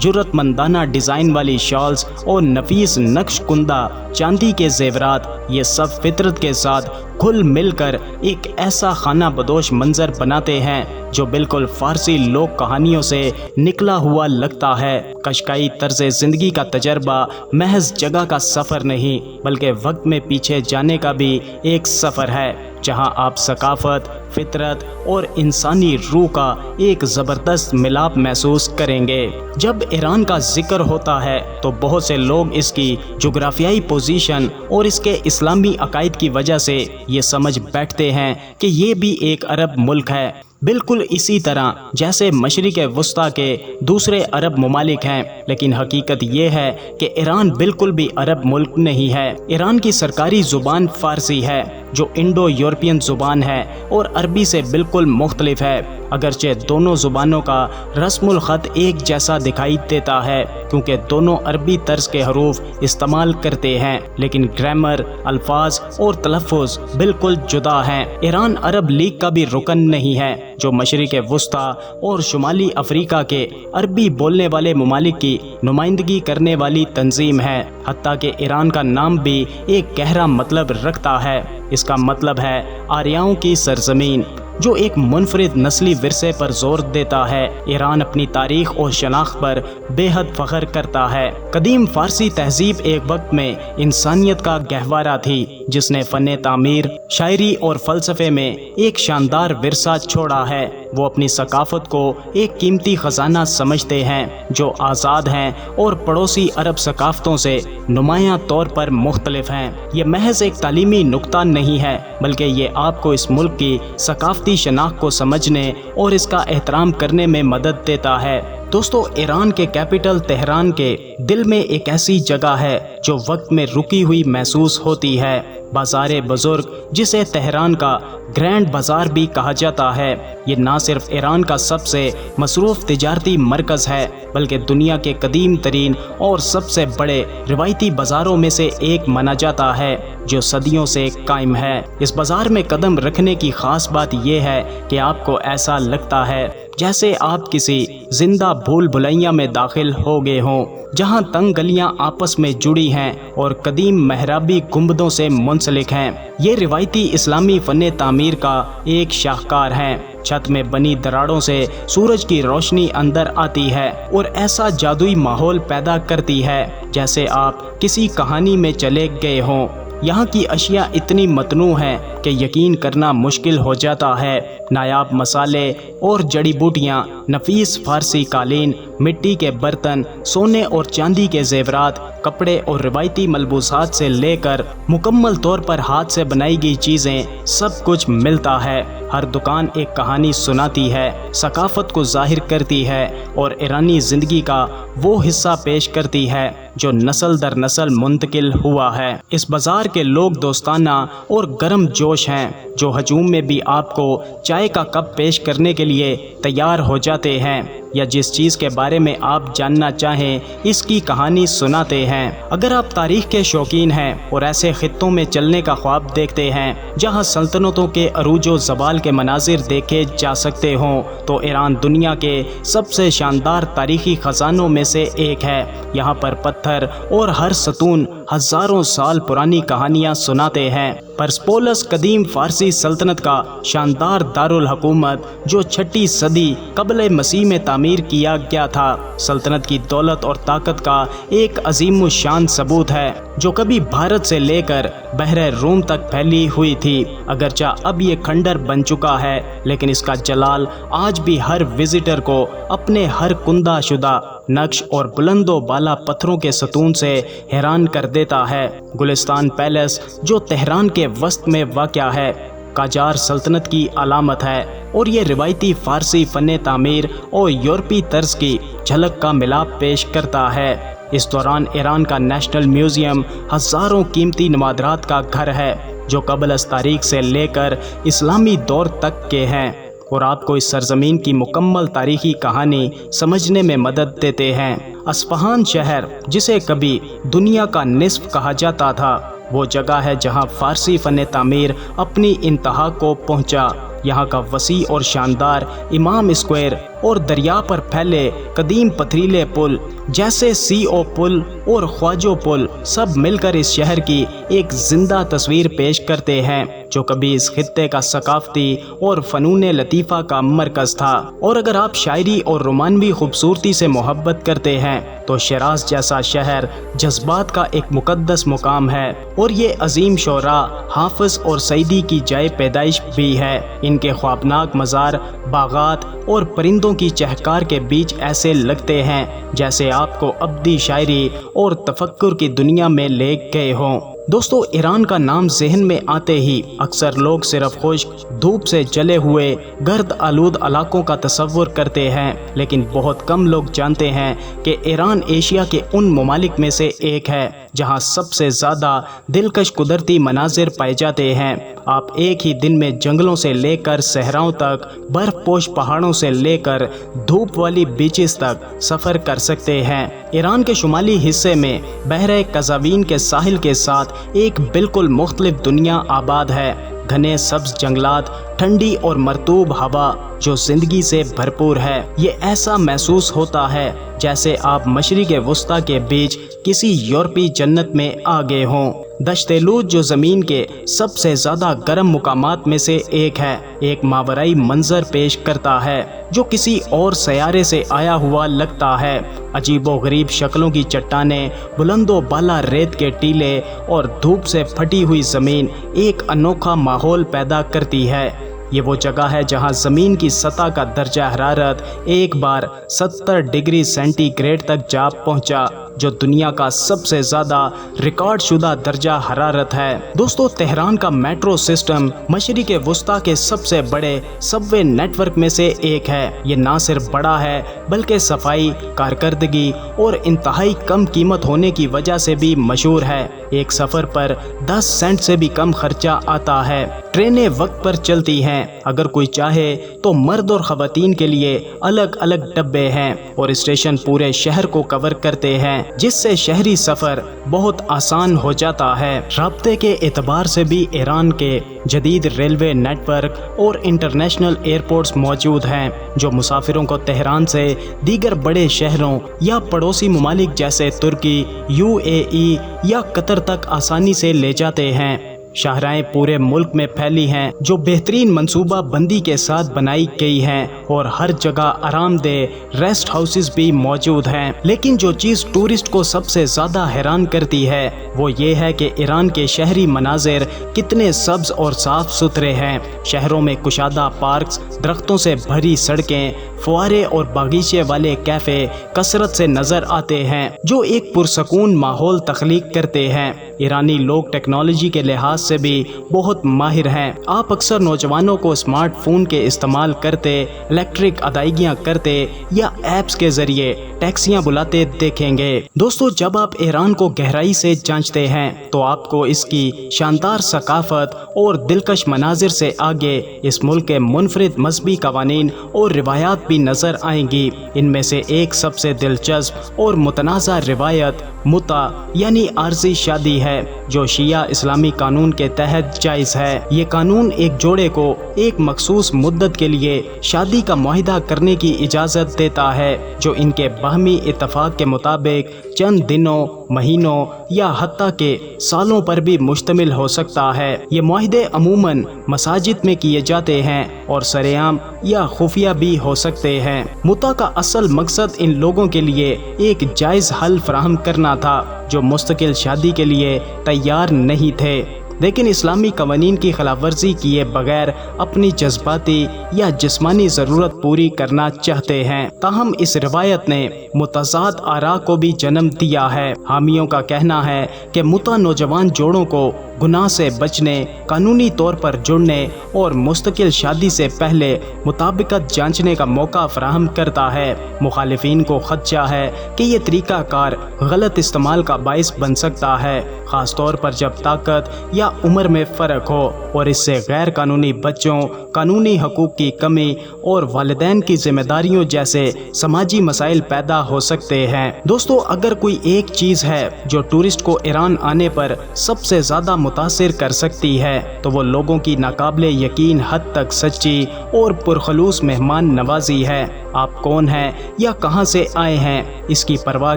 جرت مندانہ ڈیزائن والی شالز اور نفیس نقش کندہ چاندی کے زیورات، یہ سب فطرت کے ساتھ گھل مل کر ایک ایسا خانہ بدوش منظر بناتے ہیں جو بالکل فارسی لوک کہانیوں سے نکلا ہوا لگتا ہے۔ قشقائی طرز زندگی کا تجربہ محض جگہ کا سفر نہیں بلکہ وقت میں پیچھے جانے کا بھی ایک سفر ہے، جہاں آپ ثقافت، فطرت اور انسانی روح کا ایک زبردست ملاپ محسوس کریں گے۔ جب ایران کا ذکر ہوتا ہے تو بہت سے لوگ اس کی جغرافیائی پوزیشن اور اس کے اسلامی عقائد کی وجہ سے یہ سمجھ بیٹھتے ہیں کہ یہ بھی ایک عرب ملک ہے، بالکل اسی طرح جیسے مشرق وسطیٰ کے دوسرے عرب ممالک ہیں، لیکن حقیقت یہ ہے کہ ایران بالکل بھی عرب ملک نہیں ہے۔ ایران کی سرکاری زبان فارسی ہے، جو انڈو یورپین زبان ہے اور عربی سے بالکل مختلف ہے، اگرچہ دونوں زبانوں کا رسم الخط ایک جیسا دکھائی دیتا ہے کیونکہ دونوں عربی طرز کے حروف استعمال کرتے ہیں، لیکن گرامر، الفاظ اور تلفظ بالکل جدا ہیں۔ ایران عرب لیگ کا بھی رکن نہیں ہے، جو مشرق وسطیٰ اور شمالی افریقہ کے عربی بولنے والے ممالک کی نمائندگی کرنے والی تنظیم ہے۔ حتیٰ کہ ایران کا نام بھی ایک گہرا مطلب رکھتا ہے، اس کا مطلب ہے آریاؤں کی سرزمین، جو ایک منفرد نسلی ورثے پر زور دیتا ہے۔ ایران اپنی تاریخ اور شناخت پر بے حد فخر کرتا ہے۔ قدیم فارسی تہذیب ایک وقت میں انسانیت کا گہوارہ تھی، جس نے فن تعمیر، شاعری اور فلسفے میں ایک شاندار ورثہ چھوڑا ہے۔ وہ اپنی ثقافت کو ایک قیمتی خزانہ سمجھتے ہیں جو آزاد ہیں اور پڑوسی عرب ثقافتوں سے نمایاں طور پر مختلف ہیں۔ یہ محض ایک تعلیمی نکتہ نہیں ہے بلکہ یہ آپ کو اس ملک کی ثقافتی شناخت کو سمجھنے اور اس کا احترام کرنے میں مدد دیتا ہے۔ دوستو، ایران کے کیپٹل تہران کے دل میں ایک ایسی جگہ ہے جو وقت میں رکی ہوئی محسوس ہوتی ہے۔ بازار بزرگ، جسے تہران کا گرینڈ بازار بھی کہا جاتا ہے، یہ نہ صرف ایران کا سب سے مصروف تجارتی مرکز ہے بلکہ دنیا کے قدیم ترین اور سب سے بڑے روایتی بازاروں میں سے ایک مانا جاتا ہے، جو صدیوں سے قائم ہے۔ اس بازار میں قدم رکھنے کی خاص بات یہ ہے کہ آپ کو ایسا لگتا ہے جیسے آپ کسی زندہ بھول بھلائیاں میں داخل ہو گئے ہوں، جہاں تنگ گلیاں آپس میں جڑی ہیں اور قدیم محرابی گنبدوں سے منسلک ہیں۔ یہ روایتی اسلامی فن تعمیر کا ایک شاہکار ہے۔ چھت میں بنی دراڑوں سے سورج کی روشنی اندر آتی ہے اور ایسا جادوئی ماحول پیدا کرتی ہے جیسے آپ کسی کہانی میں چلے گئے ہوں۔ یہاں کی اشیاء اتنی متنوع ہیں کہ یقین کرنا مشکل ہو جاتا ہے۔ نایاب مسالے اور جڑی بوٹیاں، نفیس فارسی قالین، مٹی کے برتن، سونے اور چاندی کے زیورات، کپڑے اور روایتی ملبوسات سے لے کر مکمل طور پر ہاتھ سے بنائی گئی چیزیں، سب کچھ ملتا ہے۔ ہر دکان ایک کہانی سناتی ہے، ثقافت کو ظاہر کرتی ہے اور ایرانی زندگی کا وہ حصہ پیش کرتی ہے جو نسل در نسل منتقل ہوا ہے۔ اس بازار کے لوگ دوستانہ اور گرم جوش ہیں، جو ہجوم میں بھی آپ کو چائے کا کپ پیش کرنے کے لیے تیار ہو جاتے ہیں یا جس چیز کے بارے میں آپ جاننا چاہیں اس کی کہانی سناتے ہیں۔ اگر آپ تاریخ کے شوقین ہیں اور ایسے خطوں میں چلنے کا خواب دیکھتے ہیں جہاں سلطنتوں کے عروج و زوال کے مناظر دیکھے جا سکتے ہوں، تو ایران دنیا کے سب سے شاندار تاریخی خزانوں میں سے ایک ہے۔ یہاں پر پتھر اور ہر ستون ہزاروں سال پرانی کہانیاں سناتے ہیں۔ پرسپولس قدیم فارسی سلطنت کا شاندار دارالحکومت جو 6 صدی قبل مسیح میں تعمیر کیا گیا تھا، سلطنت کی دولت اور طاقت کا ایک عظیم الشان ثبوت ہے جو کبھی بھارت سے لے کر بحر روم تک پھیلی ہوئی تھی۔ اگرچہ اب یہ کھنڈر بن چکا ہے، لیکن اس کا جلال آج بھی ہر وزٹر کو اپنے ہر کندہ شدہ نقش اور بلند و بالا پتھروں کے ستون سے حیران کر دیتا ہے۔ گلستان پیلس، جو تہران کے وسط میں واقع ہے، قاجار سلطنت کی علامت ہے اور یہ روایتی فارسی فن تعمیر اور یورپی طرز کی جھلک کا ملاپ پیش کرتا ہے۔ اس دوران ایران کا نیشنل میوزیم ہزاروں قیمتی نوادرات کا گھر ہے جو قبل از تاریخ سے لے کر اسلامی دور تک کے ہیں اور آپ کو اس سرزمین کی مکمل تاریخی کہانی سمجھنے میں مدد دیتے ہیں۔ اصفہان شہر، جسے کبھی دنیا کا نصف کہا جاتا تھا، وہ جگہ ہے جہاں فارسی فن تعمیر اپنی انتہا کو پہنچا۔ یہاں کا وسیع اور شاندار امام اسکوائر اور دریا پر پھیلے قدیم پتھریلے پل جیسے سی او پل اور خواجو پل سب مل کر اس شہر کی ایک زندہ تصویر پیش کرتے ہیں جو کبھی اس خطے کا ثقافتی اور فنون لطیفہ کا مرکز تھا۔ اور اگر آپ شاعری اور رومانوی خوبصورتی سے محبت کرتے ہیں تو شیراز جیسا شہر جذبات کا ایک مقدس مقام ہے، اور یہ عظیم شعراء حافظ اور سعدی کی جائے پیدائش بھی ہے۔ ان کے خوابناک مزار، باغات اور پرندوں کی چہکار کے بیچ ایسے لگتے ہیں جیسے آپ کو ابدی شاعری اور تفکر کی دنیا میں لے گئے ہوں۔ دوستو، ایران کا نام ذہن میں آتے ہی اکثر لوگ صرف خشک دھوپ سے جلے ہوئے گرد آلود علاقوں کا تصور کرتے ہیں، لیکن بہت کم لوگ جانتے ہیں کہ ایران ایشیا کے ان ممالک میں سے ایک ہے جہاں سب سے زیادہ دلکش قدرتی مناظر پائے جاتے ہیں۔ آپ ایک ہی دن میں جنگلوں سے لے کر صحراؤں تک، برف پوش پہاڑوں سے لے کر دھوپ والی بیچز تک سفر کر سکتے ہیں۔ ایران کے شمالی حصے میں بحیرہ قزوین کے ساحل کے ساتھ ایک بالکل مختلف دنیا آباد ہے۔ گھنے سبز جنگلات، ٹھنڈی اور مرطوب ہوا جو زندگی سے بھرپور ہے۔ یہ ایسا محسوس ہوتا ہے جیسے آپ مشرق وسطیٰ کے بیچ کسی یورپی جنت میں آ گئے ہوں۔ دشت لوج جو زمین کے سب سے زیادہ گرم مقامات میں سے ایک ہے، ایک ماورائی منظر پیش کرتا ہے جو کسی اور سیارے سے آیا ہوا لگتا ہے۔ عجیب و غریب شکلوں کی چٹانیں، بلند و بالا ریت کے ٹیلے اور دھوپ سے پھٹی ہوئی زمین ایک انوکھا ماحول پیدا کرتی ہے۔ یہ وہ جگہ ہے جہاں زمین کی سطح کا درجہ حرارت ایک بار 70 ڈگری سینٹی گریڈ تک جا پہنچا، جو دنیا کا سب سے زیادہ ریکارڈ شدہ درجہ حرارت ہے۔ دوستو، تہران کا میٹرو سسٹم مشرق وسطیٰ کے سب سے بڑے سب وے نیٹ ورک میں سے ایک ہے۔ یہ نہ صرف بڑا ہے بلکہ صفائی، کارکردگی اور انتہائی کم قیمت ہونے کی وجہ سے بھی مشہور ہے۔ ایک سفر پر 10 سینٹ سے بھی کم خرچہ آتا ہے۔ ٹرینیں وقت پر چلتی ہیں، اگر کوئی چاہے تو مرد اور خواتین کے لیے الگ الگ ڈبے ہیں، اور اسٹیشن پورے شہر کو کور کرتے ہیں جس سے شہری سفر بہت آسان ہو جاتا ہے۔ رابطے کے اعتبار سے بھی ایران کے جدید ریلوے نیٹ ورک اور انٹرنیشنل ایئرپورٹس موجود ہیں جو مسافروں کو تہران سے دیگر بڑے شہروں یا پڑوسی ممالک جیسے ترکی، UAE یا قطر تک آسانی سے لے جاتے ہیں۔ شاہراہیں پورے ملک میں پھیلی ہیں جو بہترین منصوبہ بندی کے ساتھ بنائی گئی ہیں، اور ہر جگہ آرام دہ ریسٹ ہاؤسز بھی موجود ہیں۔ لیکن جو چیز ٹورسٹ کو سب سے زیادہ حیران کرتی ہے وہ یہ ہے کہ ایران کے شہری مناظر کتنے سبز اور صاف ستھرے ہیں۔ شہروں میں کشادہ پارکس، درختوں سے بھری سڑکیں، فوارے اور باغیچے والے کیفے کثرت سے نظر آتے ہیں جو ایک پرسکون ماحول تخلیق کرتے ہیں۔ ایرانی لوگ ٹیکنالوجی کے لحاظ سے بھی بہت ماہر ہیں۔ آپ اکثر نوجوانوں کو اسمارٹ فون کے استعمال کرتے، الیکٹرک ادائیگیاں کرتے یا ایپس کے ذریعے ٹیکسیاں بلاتے دیکھیں گے۔ دوستو، جب آپ ایران کو گہرائی سے جانچتے ہیں تو آپ کو اس کی شاندار ثقافت اور دلکش مناظر سے آگے اس ملک کے منفرد مذہبی قوانین اور روایات بھی نظر آئیں گی۔ ان میں سے ایک سب سے دلچسپ اور متنازع روایت متع یعنی عارضی شادی ہے، جو شیعہ اسلامی قانون کے تحت جائز ہے۔ یہ قانون ایک جوڑے کو ایک مخصوص مدت کے لیے شادی کا معاہدہ کرنے کی اجازت دیتا ہے، جو ان کے باہمی اتفاق کے مطابق چند دنوں، مہینوں یا حتیٰ کہ سالوں پر بھی مشتمل ہو سکتا ہے۔ یہ معاہدے عموماً مساجد میں کیے جاتے ہیں اور سرعام یا خفیہ بھی ہو سکتے ہیں۔ متع کا اصل مقصد ان لوگوں کے لیے ایک جائز حل فراہم کرنا تھا جو مستقل شادی کے لیے تیار نہیں تھے، لیکن اسلامی قوانین کی خلاف ورزی کیے بغیر اپنی جذباتی یا جسمانی ضرورت پوری کرنا چاہتے ہیں۔ تاہم اس روایت نے متضاد آراء کو بھی جنم دیا ہے۔ حامیوں کا کہنا ہے کہ متع نوجوان جوڑوں کو گناہ سے بچنے، قانونی طور پر جڑنے اور مستقل شادی سے پہلے مطابقت جانچنے کا موقع فراہم کرتا ہے۔ مخالفین کو خدشہ ہے کہ یہ طریقہ کار غلط استعمال کا باعث بن سکتا ہے، خاص طور پر جب طاقت یا عمر میں فرق ہو، اور اس سے غیر قانونی بچوں، قانونی حقوق کی کمی اور والدین کی ذمہ داریوں جیسے سماجی مسائل پیدا ہو سکتے ہیں۔ دوستو، اگر کوئی ایک چیز ہے جو ٹورسٹ کو ایران آنے پر سب سے زیادہ متاثر کر سکتی ہے تو وہ لوگوں کی ناقابل یقین حد تک سچی اور پرخلوص مہمان نوازی ہے۔ آپ کون ہیں یا کہاں سے آئے ہیں اس کی پرواہ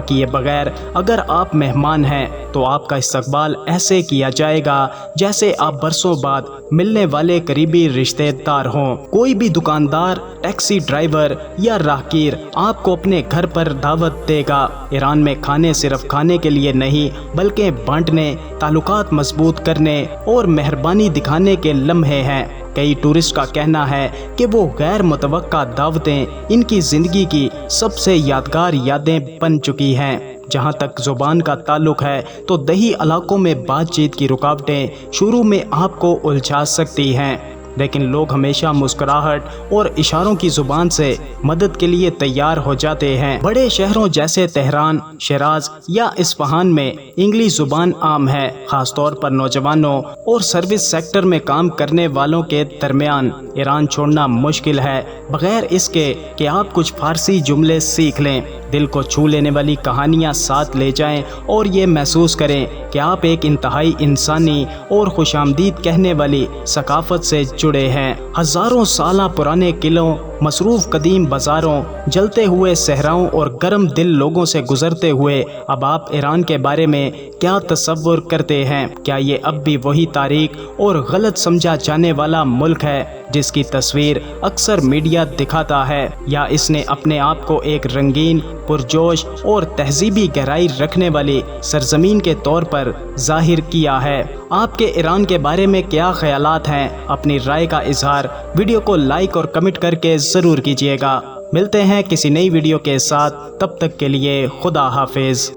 کیے بغیر اگر آپ مہمان ہیں تو آپ کا استقبال ایسے کیا جائے گا جیسے آپ برسوں بعد ملنے والے قریبی رشتہ دار ہوں۔ کوئی بھی دکاندار، ٹیکسی ڈرائیور یا راہگیر آپ کو اپنے گھر پر دعوت دے گا۔ ایران میں کھانے صرف کھانے کے لیے نہیں بلکہ بانٹنے، تعلقات مضبوط کرنے اور مہربانی دکھانے کے لمحے ہیں۔ کئی ٹورسٹ کا کہنا ہے کہ وہ غیر متوقع دعوتیں ان کی زندگی کی سب سے یادگار یادیں بن چکی ہیں۔ جہاں تک زبان کا تعلق ہے تو دیہی علاقوں میں بات چیت کی رکاوٹیں شروع میں آپ کو الجھا سکتی ہیں، لیکن لوگ ہمیشہ مسکراہٹ اور اشاروں کی زبان سے مدد کے لیے تیار ہو جاتے ہیں۔ بڑے شہروں جیسے تہران، شیراز یا اصفہان میں انگلش زبان عام ہے، خاص طور پر نوجوانوں اور سروس سیکٹر میں کام کرنے والوں کے درمیان۔ ایران چھوڑنا مشکل ہے بغیر اس کے کہ آپ کچھ فارسی جملے سیکھ لیں، دل کو چھو لینے والی کہانیاں ساتھ لے جائیں اور یہ محسوس کریں کہ آپ ایک انتہائی انسانی اور خوش آمدید کہنے والی ثقافت سے جڑے ہیں۔ ہزاروں سالہ پرانے قلعوں، مصروف قدیم بازاروں، جلتے ہوئے صحراؤں اور گرم دل لوگوں سے گزرتے ہوئے اب آپ ایران کے بارے میں کیا تصور کرتے ہیں؟ کیا یہ اب بھی وہی تاریک اور غلط سمجھا جانے والا ملک ہے جس کی تصویر اکثر میڈیا دکھاتا ہے، یا اس نے اپنے آپ کو ایک رنگین، پرجوش اور تہذیبی گہرائی رکھنے والی سرزمین کے طور پر ظاہر کیا ہے؟ آپ کے ایران کے بارے میں کیا خیالات ہیں؟ اپنی رائے کا اظہار ویڈیو کو لائک اور کمنٹ کر کے ضرور کیجیے گا۔ ملتے ہیں کسی نئی ویڈیو کے ساتھ، تب تک کے لیے خدا حافظ۔